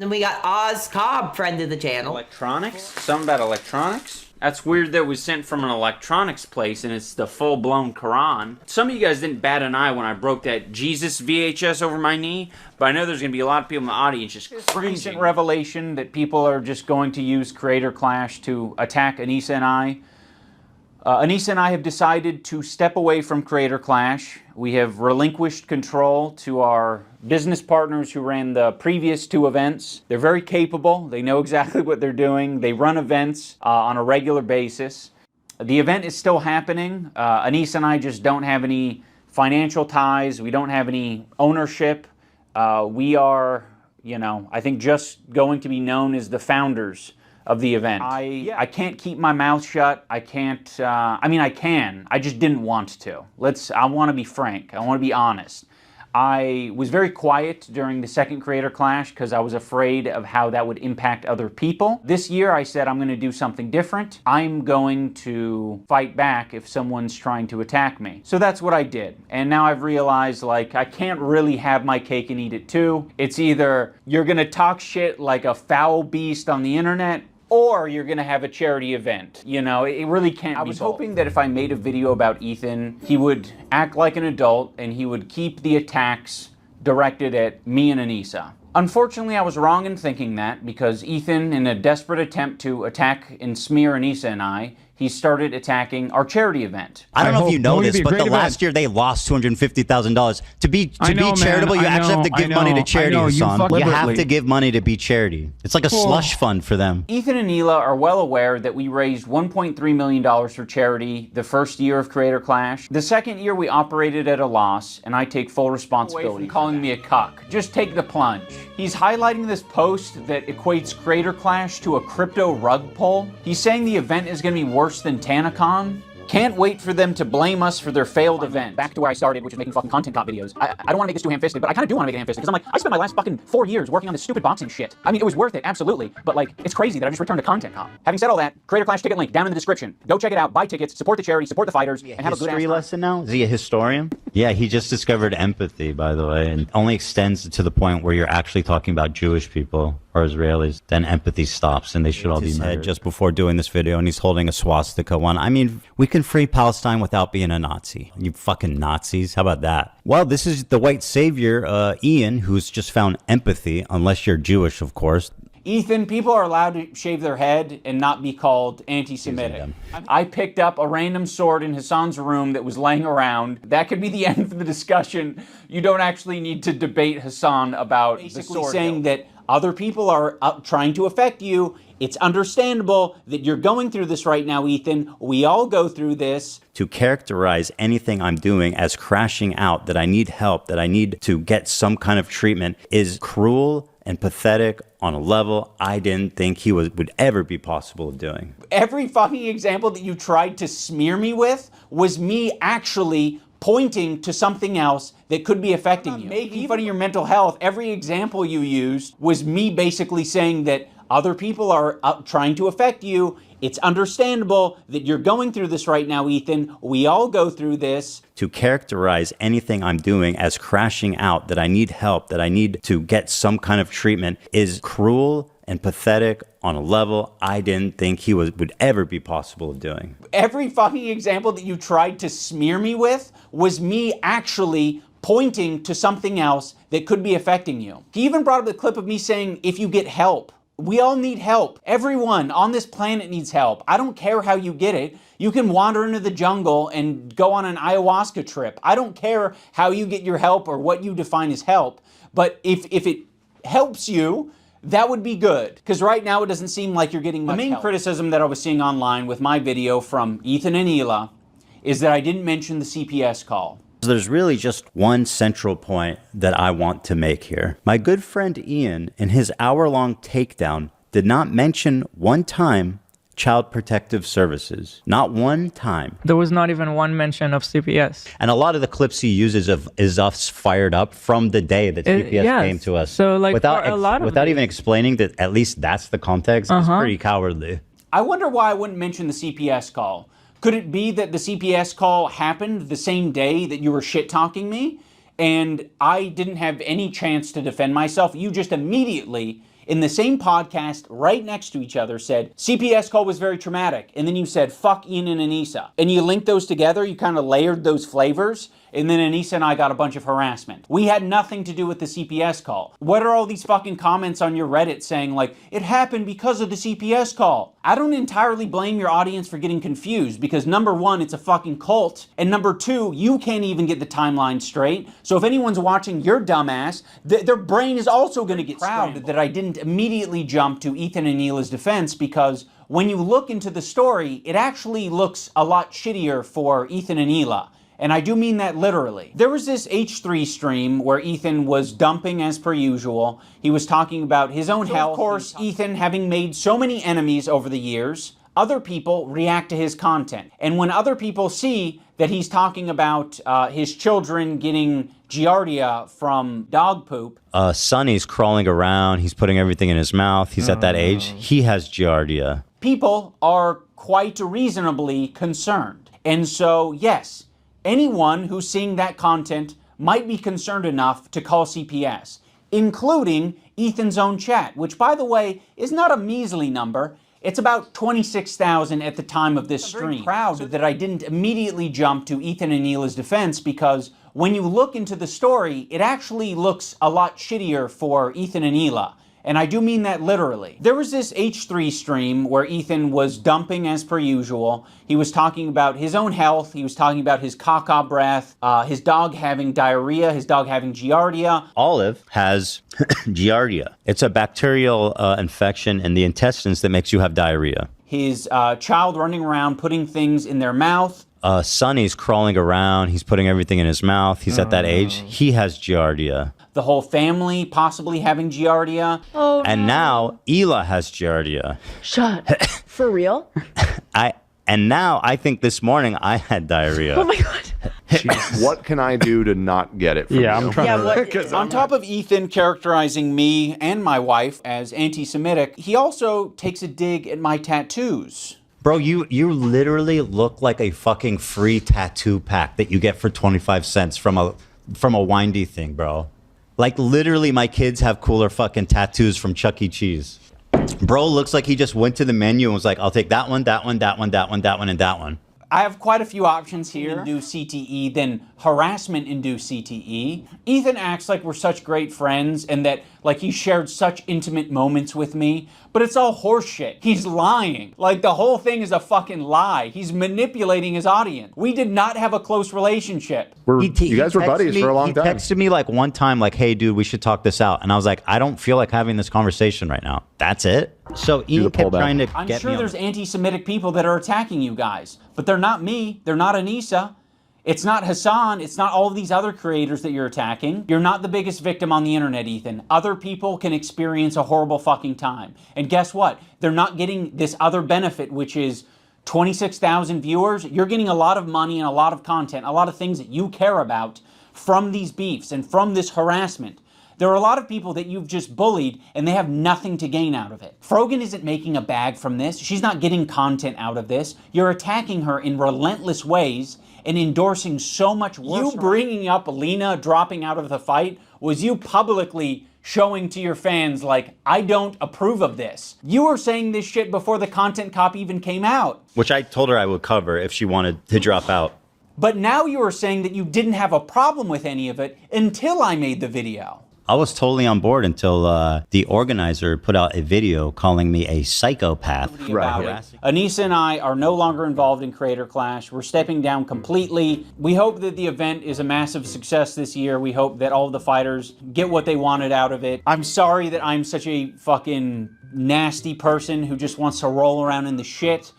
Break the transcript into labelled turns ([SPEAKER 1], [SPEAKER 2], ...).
[SPEAKER 1] Then we got Oz Cobb, friend of the channel.
[SPEAKER 2] Electronics? Something about electronics? That's weird that it was sent from an electronics place and it's the full-blown Quran. Some of you guys didn't bat an eye when I broke that Jesus VHS over my knee, but I know there's going to be a lot of people in the audience just cringing. Recent revelation that people are just going to use CreatorClash to attack Anisa and I. Anisa and I have decided to step away from CreatorClash. We have relinquished control to our business partners who ran the previous two events. They're very capable. They know exactly what they're doing. They run events on a regular basis. The event is still happening. Anisa and I just don't have any financial ties. We don't have any ownership. We are, you know, I think just going to be known as the founders of the event. I can't keep my mouth shut. I can't, I mean, I can. I just didn't want to. I want to be frank. I want to be honest. I was very quiet during the second CreatorClash because I was afraid of how that would impact other people. This year I said I'm going to do something different. I'm going to fight back if someone's trying to attack me. So that's what I did. And now I've realized, like, I can't really have my cake and eat it too. It's either you're going to talk shit like a foul beast on the internet, or you're gonna have a charity event. You know, it really can't be both. I was hoping that if I made a video about Ethan, he would act like an adult and he would keep the attacks directed at me and Anisa. Unfortunately, I was wrong in thinking that because Ethan, in a desperate attempt to attack and smear Anisa and I, he started attacking our charity event.
[SPEAKER 3] I don't know if you know this, but the last year they lost $250,000. To be charitable, you actually have to give money to charity, Hassan. You have to give money to be charity. It's like a slush fund for them.
[SPEAKER 2] Ethan and Neela are well aware that we raised $1.3 million for charity the first year of CreatorClash. The second year we operated at a loss, and I take full responsibility for calling me a cuck. Just take the plunge. He's highlighting this post that equates CreatorClash to a crypto rug pull. He's saying the event is going to be worse than TanaCon. Can't wait for them to blame us for their failed event. Back to where I started, which is making fucking content cop videos. I don't want to make this too ham-fisted, but I kind of do want to make it ham-fisted because I'm like, I spent my last fucking 4 years working on this stupid boxing shit. I mean, it was worth it, absolutely. But like, it's crazy that I just returned to content cop. Having said all that, CreatorClash ticket link down in the description. Go check it out, buy tickets, support the charity, support the fighters, and have a good ass time.
[SPEAKER 3] History lesson now? Is he a historian? Yeah, he just discovered empathy, by the way, and only extends to the point where you're actually talking about Jewish people or Israelis. Then empathy stops, and they should all be murdered. Just before doing this video, and he's holding a swastika one. I mean, we can free Palestine without being a Nazi. You fucking Nazis. How about that? Well, this is the white savior, Ian, who's just found empathy, unless you're Jewish, of course.
[SPEAKER 2] Ethan, people are allowed to shave their head and not be called anti-Semitic. I picked up a random sword in Hassan's room that was laying around. That could be the end of the discussion. You don't actually need to debate Hassan about basically saying that other people are trying to affect you. It's understandable that you're going through this right now, Ethan. We all go through this.
[SPEAKER 3] To characterize anything I'm doing as crashing out, that I need help, that I need to get some kind of treatment, is cruel and pathetic on a level I didn't think he would ever be possible of doing.
[SPEAKER 2] Every fucking example that you tried to smear me with was me actually pointing to something else that could be affecting you. Making fun of your mental health, every example you used was me basically saying that other people are trying to affect you. It's understandable that you're going through this right now, Ethan. We all go through this.
[SPEAKER 3] To characterize anything I'm doing as crashing out, that I need help, that I need to get some kind of treatment, is cruel and pathetic on a level I didn't think he would ever be possible of doing.
[SPEAKER 2] Every fucking example that you tried to smear me with was me actually pointing to something else that could be affecting you. He even brought up the clip of me saying, if you get help. We all need help. Everyone on this planet needs help. I don't care how you get it. You can wander into the jungle and go on an ayahuasca trip. I don't care how you get your help or what you define as help. But if it helps you, that would be good. Because right now it doesn't seem like you're getting much help. The main criticism that I was seeing online with my video from Ethan and Neela is that I didn't mention the CPS call.
[SPEAKER 3] There's really just one central point that I want to make here. My good friend Ian, in his hour-long takedown, did not mention one time Child Protective Services. Not one time.
[SPEAKER 4] There was not even one mention of CPS.
[SPEAKER 3] And a lot of the clips he uses is us fired up from the day that CPS came to us.
[SPEAKER 4] So like
[SPEAKER 3] without even explaining that at least that's the context, it's pretty cowardly.
[SPEAKER 2] I wonder why I wouldn't mention the CPS call. Could it be that the CPS call happened the same day that you were shit-talking me, and I didn't have any chance to defend myself? You just immediately in the same podcast right next to each other said, CPS call was very traumatic. And then you said, fuck Ian and Anisa. And you linked those together, you kind of layered those flavors. And then Anisa and I got a bunch of harassment. We had nothing to do with the CPS call. What are all these fucking comments on your Reddit saying like, it happened because of the CPS call? I don't entirely blame your audience for getting confused because number one, it's a fucking cult. And number two, you can't even get the timeline straight. So if anyone's watching your dumbass, their brain is also gonna get proud that I didn't immediately jump to Ethan and Neela's defense because when you look into the story, it actually looks a lot shittier for Ethan and Neela. And I do mean that literally. There was this H3 stream where Ethan was dumping as per usual. He was talking about his own health. Of course, Ethan, having made so many enemies over the years, other people react to his content. And when other people see that he's talking about his children getting giardia from dog poop.
[SPEAKER 3] Sonny's crawling around. He's putting everything in his mouth. He's at that age. He has giardia.
[SPEAKER 2] People are quite reasonably concerned. And so, yes, anyone who's seeing that content might be concerned enough to call CPS, including Ethan's own chat, which, by the way, is not a measly number. It's about 26,000 at the time of this stream. I'm very proud that I didn't immediately jump to Ethan and Neela's defense because when you look into the story, it actually looks a lot shittier for Ethan and Neela. And I do mean that literally. There was this H3 stream where Ethan was dumping as per usual. He was talking about his own health. He was talking about his caca breath, his dog having diarrhea, his dog having giardia.
[SPEAKER 3] Olive has giardia. It's a bacterial infection in the intestines that makes you have diarrhea.
[SPEAKER 2] His child running around putting things in their mouth.
[SPEAKER 3] Sonny's crawling around. He's putting everything in his mouth. He's at that age. He has giardia.
[SPEAKER 2] The whole family possibly having giardia.
[SPEAKER 5] Oh,
[SPEAKER 3] and now Ela has giardia.
[SPEAKER 5] Shut. For real?
[SPEAKER 3] And now I think this morning I had diarrhea.
[SPEAKER 5] Oh my God.
[SPEAKER 6] What can I do to not get it from you?
[SPEAKER 4] I'm trying
[SPEAKER 5] to...
[SPEAKER 2] On top of Ethan characterizing me and my wife as anti-Semitic, he also takes a dig at my tattoos.
[SPEAKER 3] Bro, you literally look like a fucking free tattoo pack that you get for 25 cents from a windy thing, bro. Like, literally, my kids have cooler fucking tattoos from Chuck E. Cheese. Bro looks like he just went to the menu and was like, I'll take that one, that one, that one, that one, that one, and that one.
[SPEAKER 2] I have quite a few options here. Induced CTE, then harassment-induced CTE. Ethan acts like we're such great friends and that, like, he shared such intimate moments with me, but it's all horseshit. He's lying. Like, the whole thing is a fucking lie. He's manipulating his audience. We did not have a close relationship.
[SPEAKER 6] You guys were buddies for a long time.
[SPEAKER 3] He texted me, like, one time, like, hey, dude, we should talk this out. And I was like, I don't feel like having this conversation right now. That's it? So Ian kept trying to
[SPEAKER 2] I'm
[SPEAKER 3] get
[SPEAKER 2] sure
[SPEAKER 3] me
[SPEAKER 2] there's anti-Semitic people that are attacking you guys, but they're not me. They're not Anisa. It's not Hassan. It's not all of these other creators that you're attacking. You're not the biggest victim on the internet, Ethan. Other people can experience a horrible fucking time. And guess what? They're not getting this other benefit, which is 26,000 viewers. You're getting a lot of money and a lot of content, a lot of things that you care about from these beefs and from this harassment. There are a lot of people that you've just bullied and they have nothing to gain out of it. Frogan isn't making a bag from this. She's not getting content out of this. You're attacking her in relentless ways and endorsing so much worse. You bringing up Lena dropping out of the fight was you publicly showing to your fans, like, I don't approve of this. You were saying this shit before the content cop even came out.
[SPEAKER 3] Which I told her I would cover if she wanted to drop out.
[SPEAKER 2] But now you are saying that you didn't have a problem with any of it until I made the video.
[SPEAKER 3] I was totally on board until the organizer put out a video calling me a psychopath.
[SPEAKER 2] Right. Anisa and I are no longer involved in CreatorClash. We're stepping down completely. We hope that the event is a massive success this year. We hope that all of the fighters get what they wanted out of it. I'm sorry that I'm such a fucking nasty person who just wants to roll around in the shit.